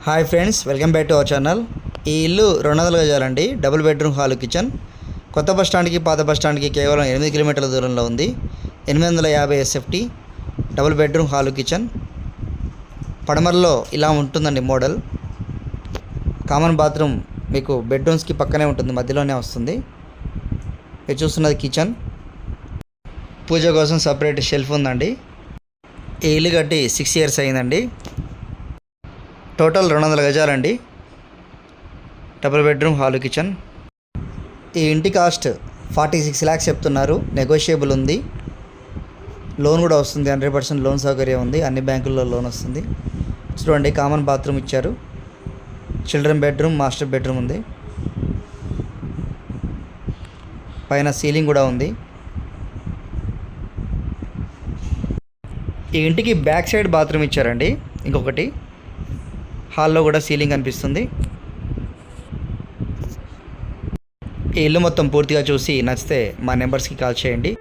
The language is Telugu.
Hi friends, welcome back to our channel. ఈ ఇల్లు 200 గజాలండి. Double bedroom hall kitchen. కొత్త బస్ స్టాండ్కి పాత బస్ స్టాండ్కి కేవలం 8 కిలోమీటర్ల దూరంలో ఉంది. 850 SFT double bedroom hall kitchen. పడమరలో ఇలా ఉంటుందండి మోడల్. కామన్ బాత్రూమ్ మీకు బెడ్రూమ్స్కి పక్కనే ఉంటుంది, మధ్యలోనే వస్తుంది. మీరు చూస్తున్నది కిచెన్. పూజ కోసం సపరేట్ షెల్ఫ్ ఉందండి. ఈ ఇల్లు కట్టి 6 years అయిందండి. టోటల్ 200 గజాలండి. Double bedroom hall kitchen. ఈ ఇంటి కాస్ట్ 46 lakhs చెప్తున్నారు. నెగోషియబుల్ ఉంది. లోన్ కూడా వస్తుంది. 100% లోన్ సౌకర్యం ఉంది. అన్ని బ్యాంకుల్లో లోన్ వస్తుంది. చూడండి, కామన్ బాత్రూమ్ ఇచ్చారు. చిల్డ్రన్ బెడ్రూమ్, మాస్టర్ బెడ్రూమ్ ఉంది. పైన సీలింగ్ కూడా ఉంది. ఈ ఇంటికి బ్యాక్ సైడ్ బాత్రూమ్ ఇచ్చారండి. ఇంకొకటి హాల్లో కూడా సీలింగ్ కనిపిస్తుంది. ఈ ఇల్లు మొత్తం పూర్తిగా చూసి నచ్చితే మా నెంబర్స్కి కాల్ చేయండి.